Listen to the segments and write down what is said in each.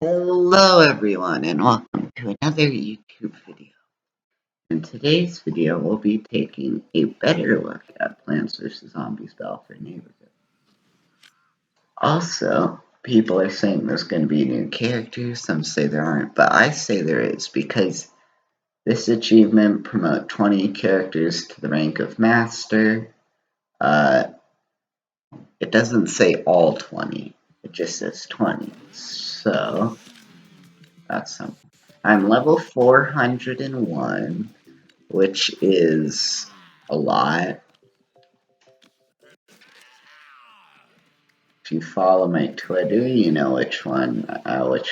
Hello everyone and welcome to another YouTube video. In today's video we'll be taking a better look at Plants vs. Zombies Battle for Neighborville. Also, people are saying there's going to be new characters, some say there aren't, but I say there is because this achievement promotes 20 characters to the rank of Master. It doesn't say all 20, it just says 20, so that's something. I'm level 401, which is a lot. If you follow my Twitter, you know which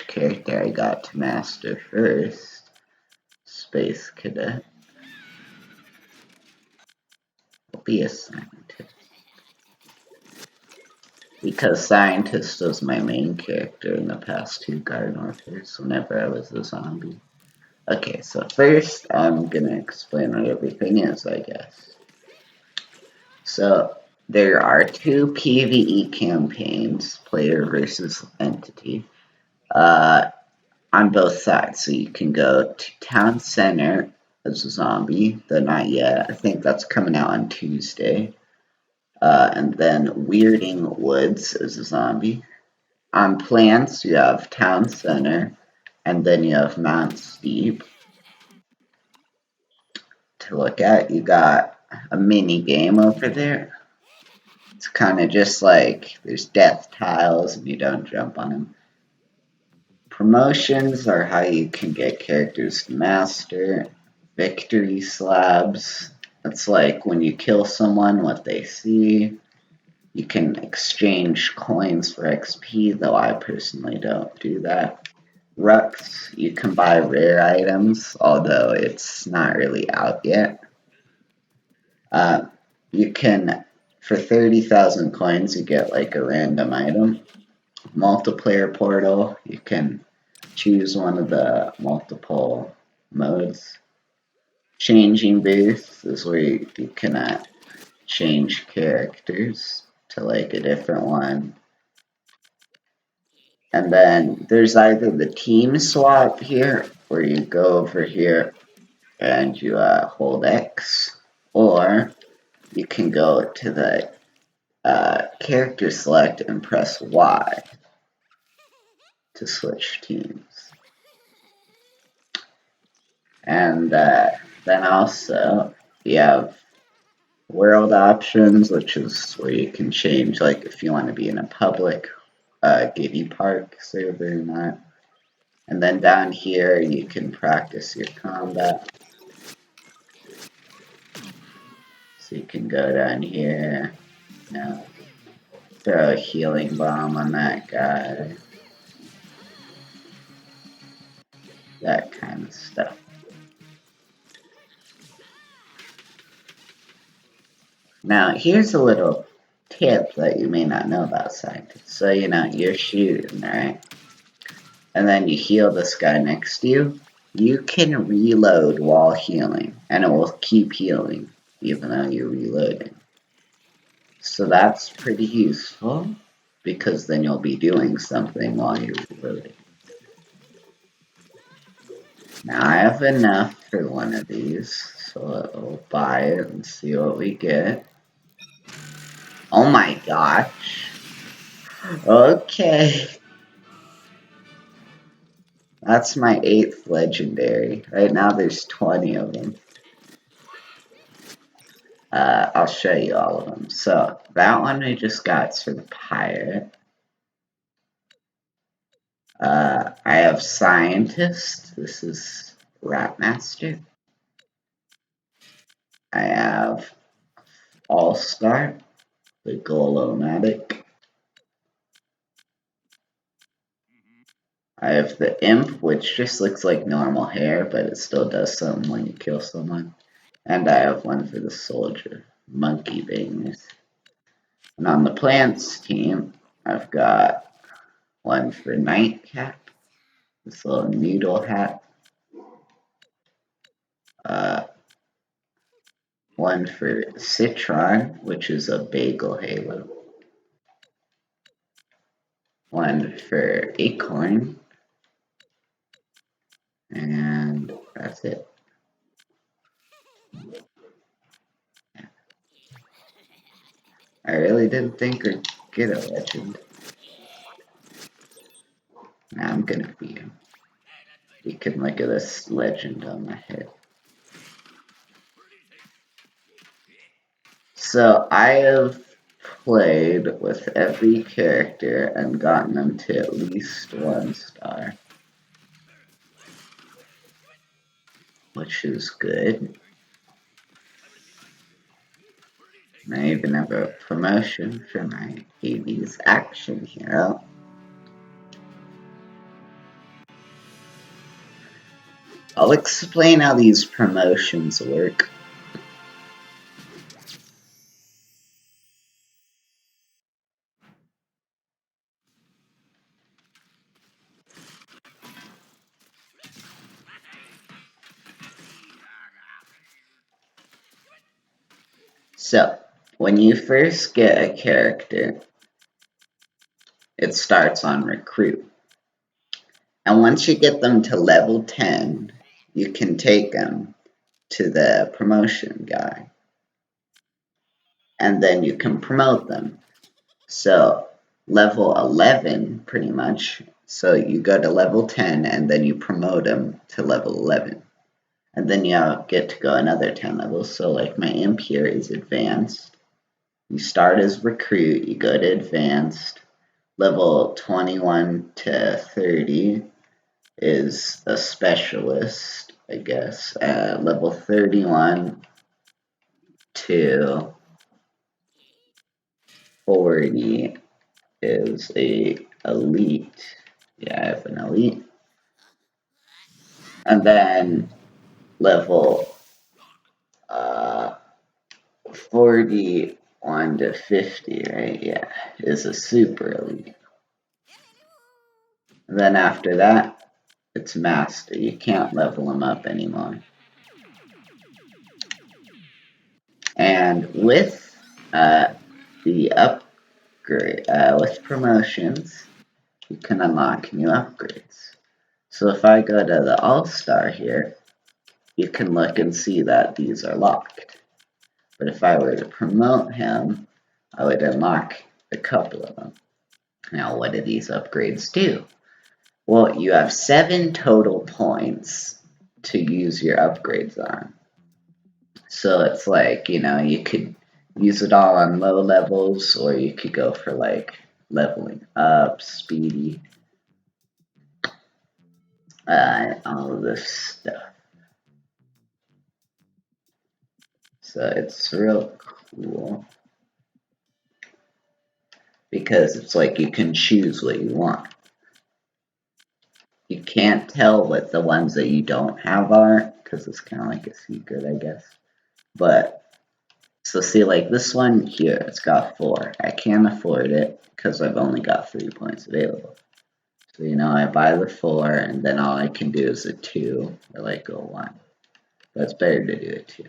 character I got to master first. Space Cadet. I'll be a scientist. Because Scientist was my main character in the past two Garden Warfares whenever I was a zombie. Okay, so first I'm gonna explain what everything is, I guess. So there are two PvE campaigns, player versus entity, on both sides. So you can go to Town Center as a zombie, though not yet. I think that's coming out on Tuesday. And then Weirding Woods as a zombie. On Plants, you have Town Center, and then you have Mount Steep. To look at, you got a mini game over there. It's kind of just like there's death tiles and you don't jump on them. Promotions are how you can get characters to master. Victory slabs. That's like when you kill someone, what they see. You can exchange coins for XP, though I personally don't do that. Rucks, you can buy rare items, although it's not really out yet. You can, for 30,000 coins, you get like a random item. Multiplayer portal, you can choose one of the multiple modes. Changing booth is where you can change characters to like a different one. And then there's either the team swap here, where you go over here and you hold X, or you can go to the character select and press Y to switch teams. And then also you have world options, which is where you can change, like if you want to be in a public Giddy Park server or not. And then down here you can practice your combat. So you can go down here, throw a healing bomb on that guy. That kind of stuff. Now, here's a little tip that you may not know about scientists. So, you're shooting, right? And then you heal this guy next to you. You can reload while healing, and it will keep healing, even though you're reloading. So that's pretty useful, because then you'll be doing something while you're reloading. Now I have enough for one of these, so we'll buy it and see what we get. Oh my gosh. Okay. That's my 8th legendary. Right now there's 20 of them. I'll show you all of them. So that one I just got for the pirate. I have Scientist. This is Ratmaster. I have All-Star, the Golomatic. I have the Imp, which just looks like normal hair, but it still does something when you kill someone. And I have one for the Soldier, Monkey Bangers. And on the Plants team, I've got one for Nightcap, this little noodle hat. One for Citron, which is a bagel halo. One for Acorn, And that's it. I really didn't think I'd get a legend. Now I'm gonna be him. You can look at this legend on my head. So I have played with every character and gotten them to at least 1 star, which is good. And I even have a promotion for my Hades action hero. I'll explain how these promotions work. So, when you first get a character, it starts on recruit. And once you get them to level 10, you can take them to the promotion guy. And then you can promote them. So, level 11, pretty much. So, you go to level 10 and then you promote them to level 11. And then you get to go another 10 levels. So, like my imp here is advanced. You start as recruit, you go to advanced. Level 21 to 30 is a specialist, I guess. Level 31 to 40 is a elite. Yeah, I have an elite. And then level 41 to 50, right? Yeah, is a super elite. And then after that, it's master. You can't level them up anymore. And with the upgrade, with promotions, you can unlock new upgrades. So if I go to the All-Star here, you can look and see that these are locked. But if I were to promote him, I would unlock a couple of them. Now, what do these upgrades do? Well, you have 7 total points to use your upgrades on. So it's like, you could use it all on low levels, or you could go for like leveling up, speedy, all of this stuff. So it's real cool because it's like you can choose what you want. You can't tell what the ones that you don't have are because it's kind of like a secret, I guess. But so see, like this one here, it's got 4. I can't afford it because I've only got 3 points available. So, I buy the 4, and then all I can do is a 2, or like a 1. But it's better to do a 2.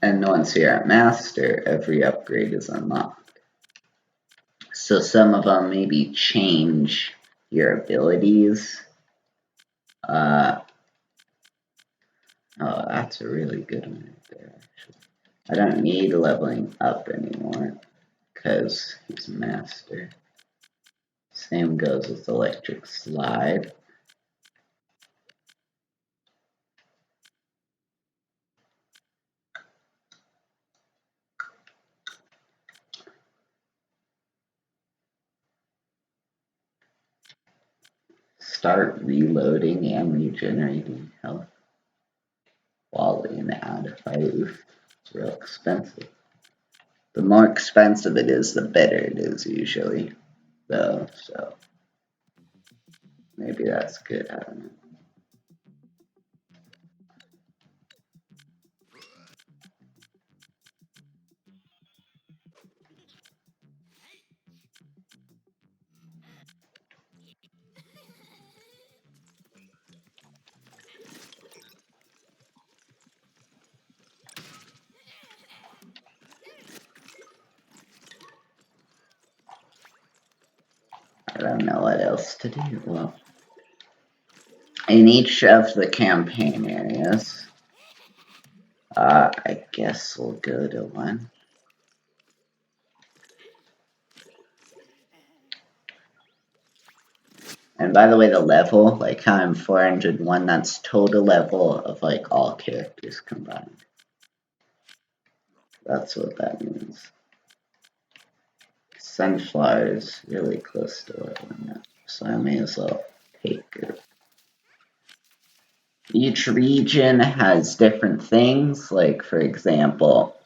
And once you're at Master, every upgrade is unlocked. So some of them maybe change your abilities. Oh, that's a really good one right there, actually. I don't need leveling up anymore because he's Master. Same goes with Electric Slide. Start reloading and regenerating health while in out of fight. It's real expensive. The more expensive it is, the better it is usually, though. So maybe that's good. I don't know. I don't know what else to do. Well, in each of the campaign areas, I guess we'll go to one. And by the way, the level, like how I'm 401, that's total level of like all characters combined. That's what that means. Sunflower is really close to leveling up, so I may as well take it. Each region has different things, like for example,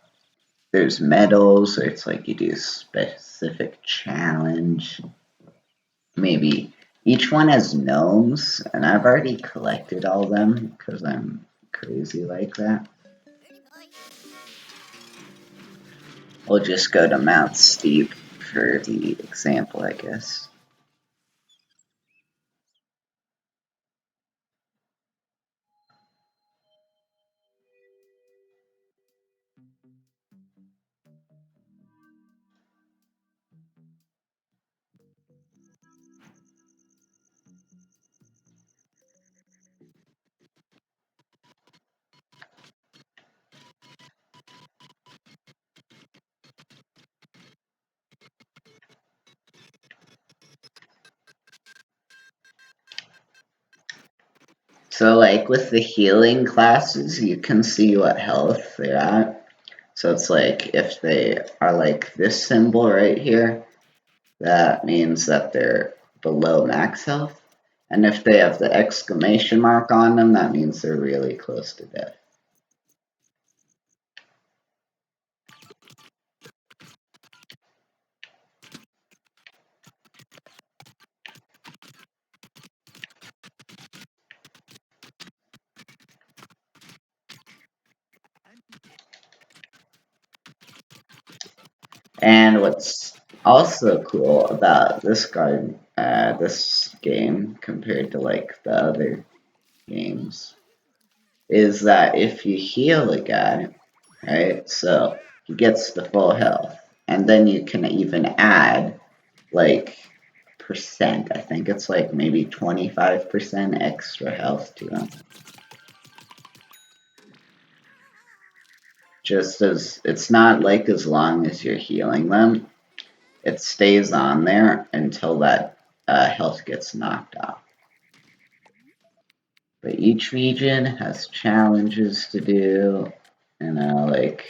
there's medals, where it's like you do a specific challenge. Maybe each one has gnomes, and I've already collected all of them because I'm crazy like that. We'll just go to Mount Steep for the example, I guess. So like with the healing classes, you can see what health they're at. So it's like if they are like this symbol right here, that means that they're below max health. And if they have the exclamation mark on them, that means they're really close to death. And what's also cool about this game compared to like the other games, is that if you heal a guy, right, so he gets the full health, and then you can even add like percent. I think it's like maybe 25% extra health to him. Just as it's not like as long as you're healing them, it stays on there until that health gets knocked off. But each region has challenges to do, like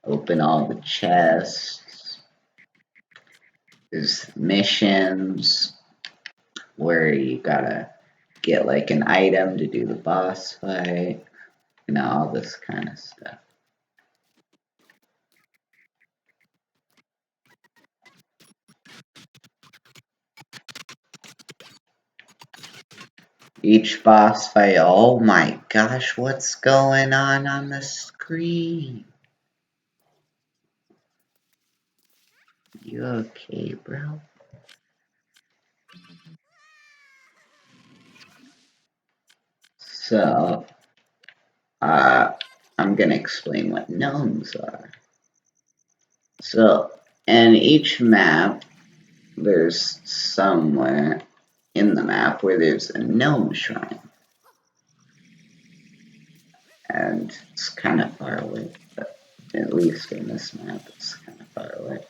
open all the chests. There's missions where you gotta get like an item to do the boss fight, all this kind of stuff. Each boss fight, oh my gosh, what's going on the screen? You okay, bro? So, I'm gonna explain what gnomes are. So, in each map, there's somewhere in the map where there's a gnome shrine. And it's kind of far away, but at least in this map, it's kind of far away.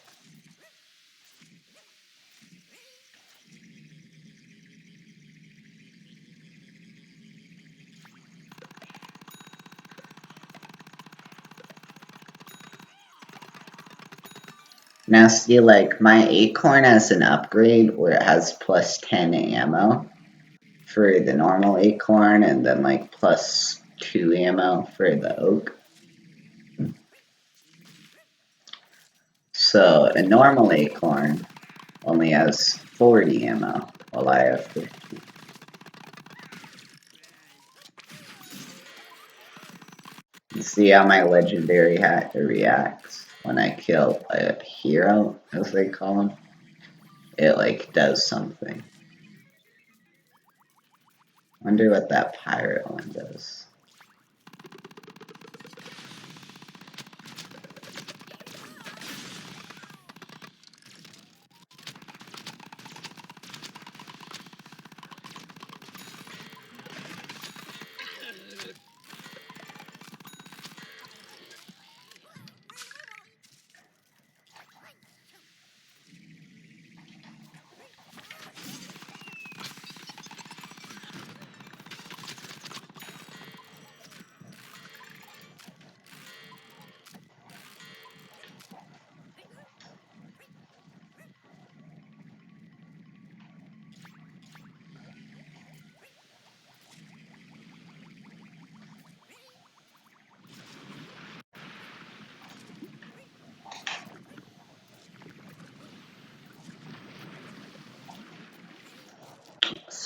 Now see, like, my acorn has an upgrade where it has plus 10 ammo for the normal acorn, and then like plus 2 ammo for the oak. So a normal acorn only has 40 ammo, while I have 50. You see how my legendary hat reacts when I kill a hero, as they call him? It like does something. Wonder what that pirate one does.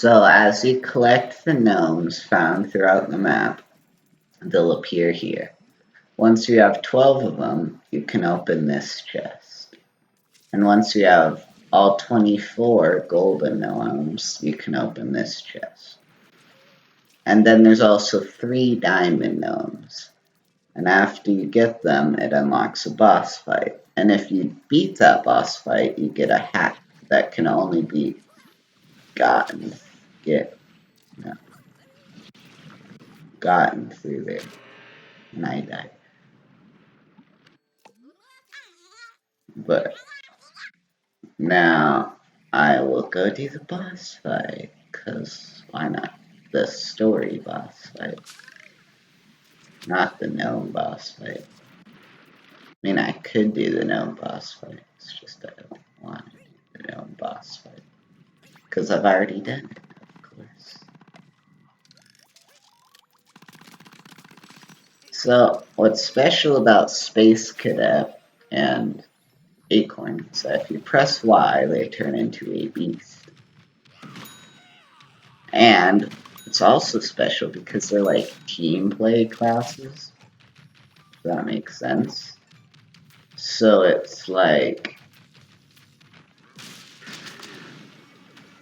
So as you collect the gnomes found throughout the map, they'll appear here. Once you have 12 of them, you can open this chest. And once you have all 24 golden gnomes, you can open this chest. And then there's also 3 diamond gnomes. And after you get them, it unlocks a boss fight. And if you beat that boss fight, you get a hat that can only be gotten gotten through there. And I died. But now I will go do the boss fight, cause why not? The story boss fight, not the gnome boss fight. I mean, I could do the gnome boss fight. It's just I don't want to do the gnome boss fight, cause I've already done it, of course. So, what's special about Space Cadet and Acorn is that if you press Y, they turn into a beast. And it's also special because they're like team play classes. If that makes sense. So it's like,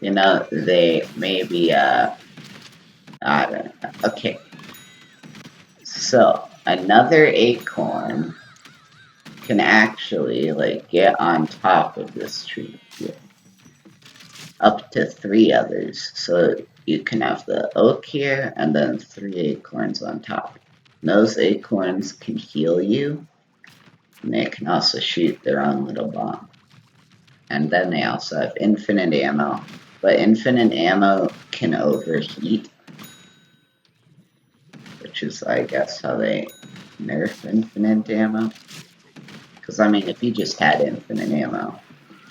you know, they maybe, I don't know. Okay. So another acorn can actually like get on top of this tree here. Up to 3 others. So you can have the oak here and then 3 acorns on top. And those acorns can heal you, and they can also shoot their own little bomb. And then they also have infinite ammo, but infinite ammo can overheat, which is, I guess, how they nerf infinite ammo. Because, I mean, if you just had infinite ammo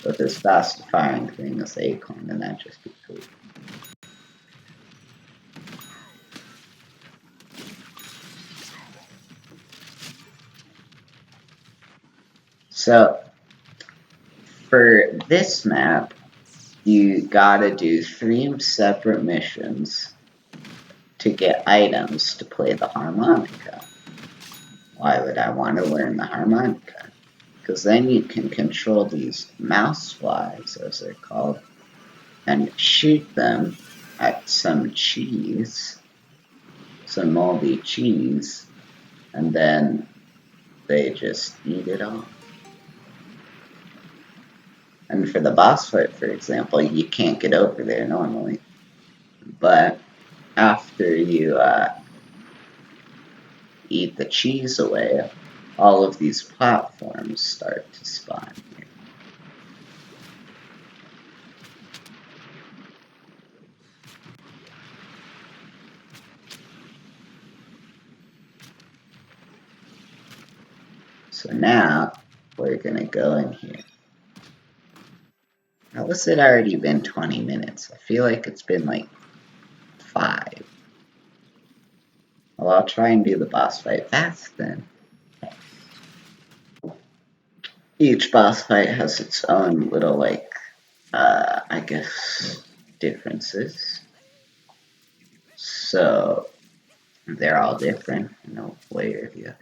with this fast firing thing as acorn, then that'd just be cool. So, for this map, you gotta do 3 separate missions to get items to play the harmonica. Why would I want to learn the harmonica? Because then you can control these mouse flies, as they're called, and shoot them at some cheese, some moldy cheese, and then they just eat it all. And for the boss fight, for example, you can't get over there normally. But after you eat the cheese away, all of these platforms start to spawn here. So now we're gonna go in here. How has it already been 20 minutes? I feel like it's been like 5. Well, I'll try and do the boss fight fast then. Each boss fight has its own little, like, I guess, differences. So, they're all different in a way or the other.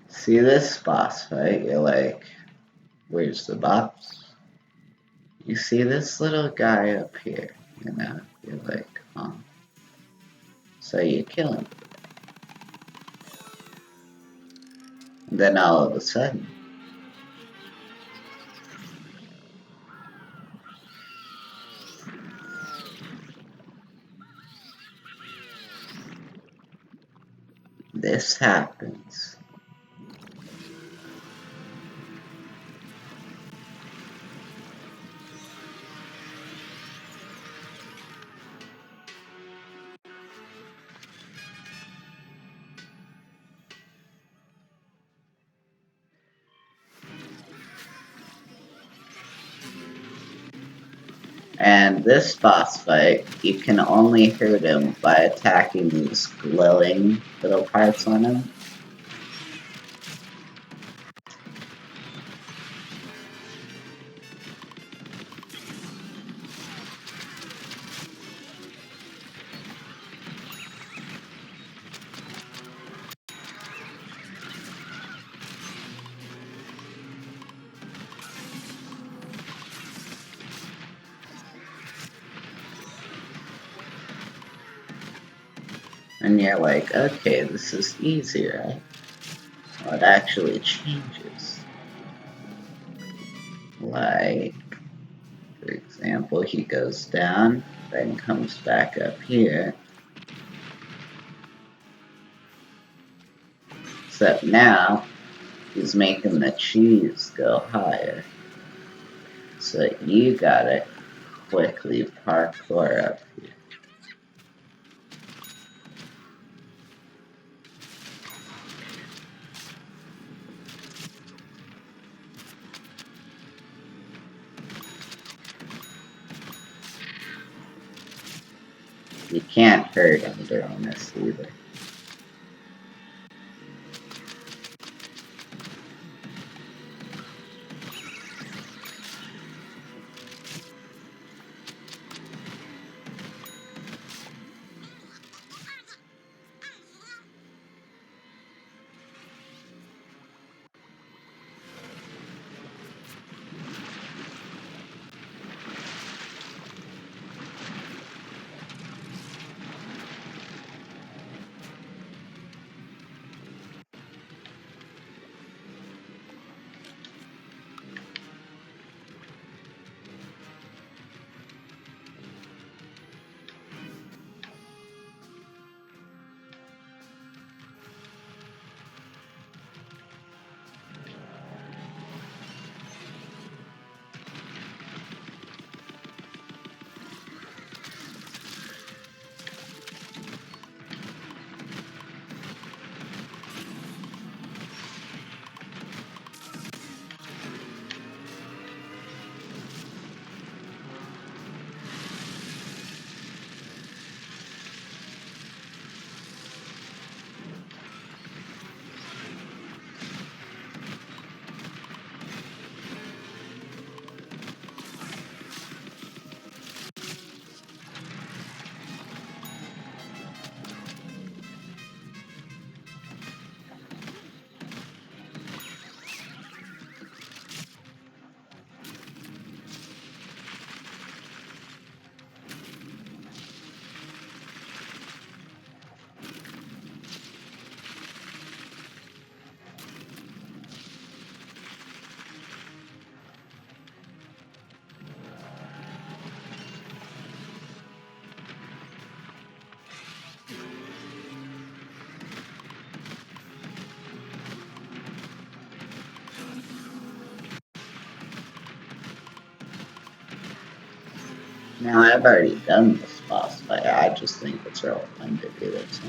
See this boss fight? You're like, where's the boss? You see this little guy up here, you know? You're like, oh. So you kill him. And then all of a sudden, this happens. And this boss fight, you can only hurt him by attacking these glowing little parts on him. And you're like, okay, this is easy, right? Well, it actually changes. Like, for example, he goes down, then comes back up here. Except now, he's making the cheese go higher. So you gotta quickly parkour up here. You can't hurt him during this either. Now, I've already done this boss fight. I just think it's real fun to do it. So.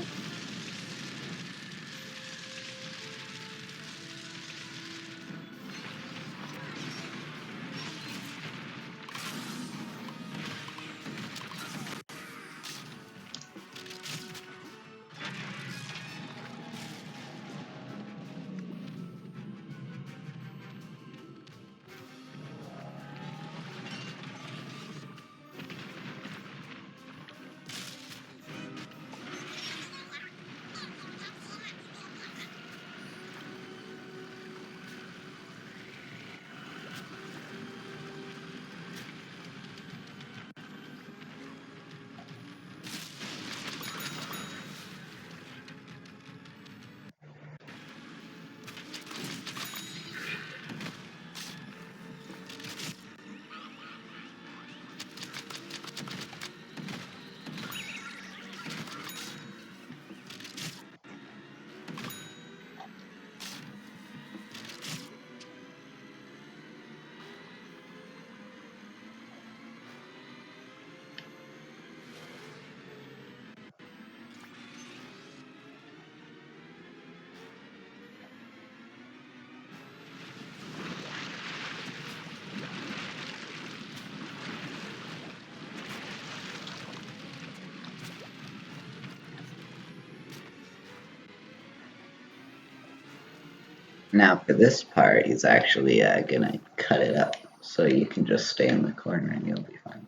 Now for this part, he's actually gonna cut it up, so you can just stay in the corner and you'll be fine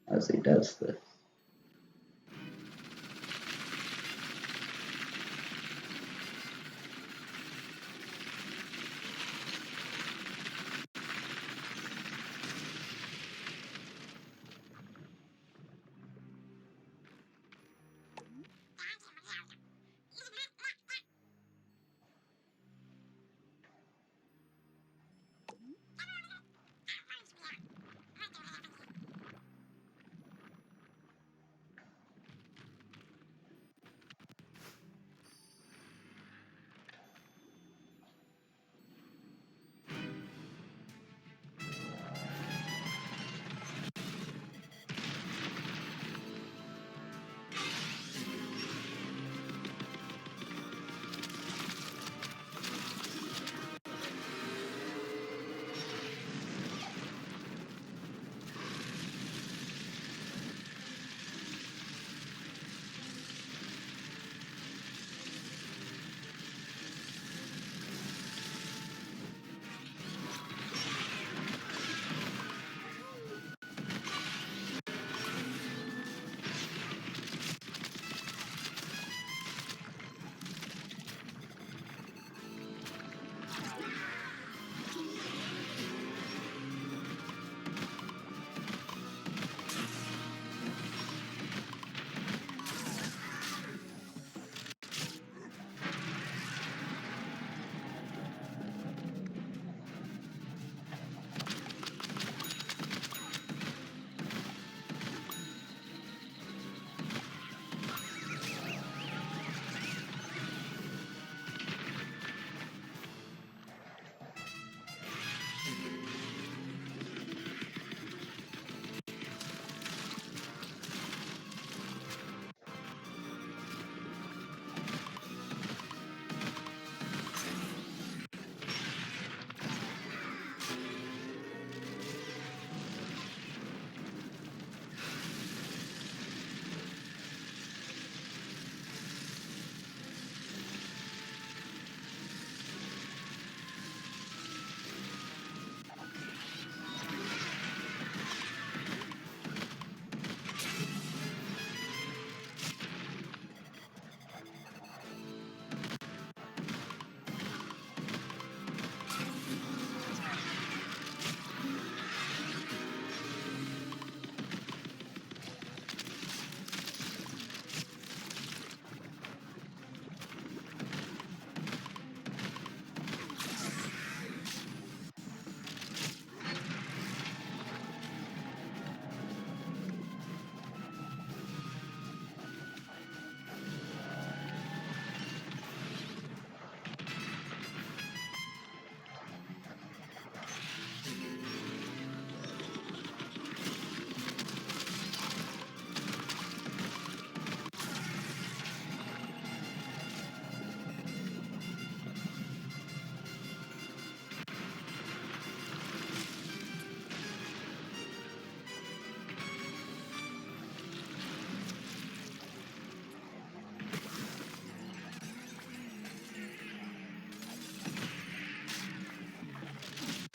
as he does this.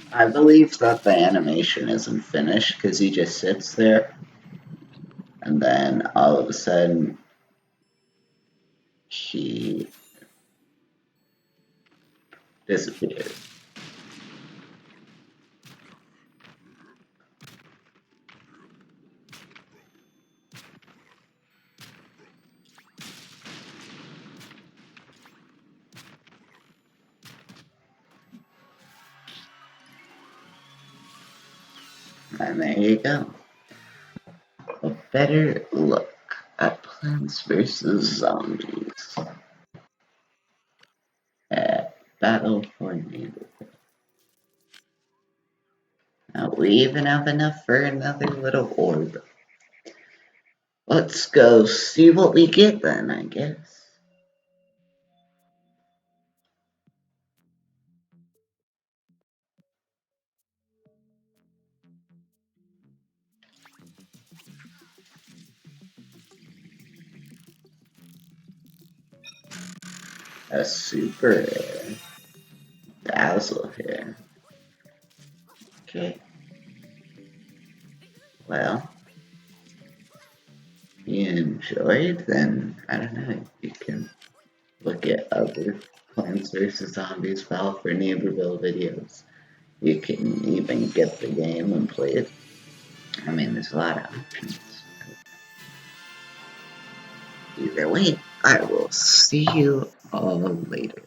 I believe that the animation isn't finished because he just sits there and then all of a sudden she disappears. And there you go. A better look at Plants vs. Zombies at Battle for Neighborville. Now we even have enough for another little orb. Let's go see what we get then, I guess. A super rare. Dazzle here. Okay. Well, if you enjoyed, then I don't know. You can look at other Plants vs. Zombies Battle for Neighborville videos. You can even get the game and play it. I mean, there's a lot of options. Either way, I will see you all later.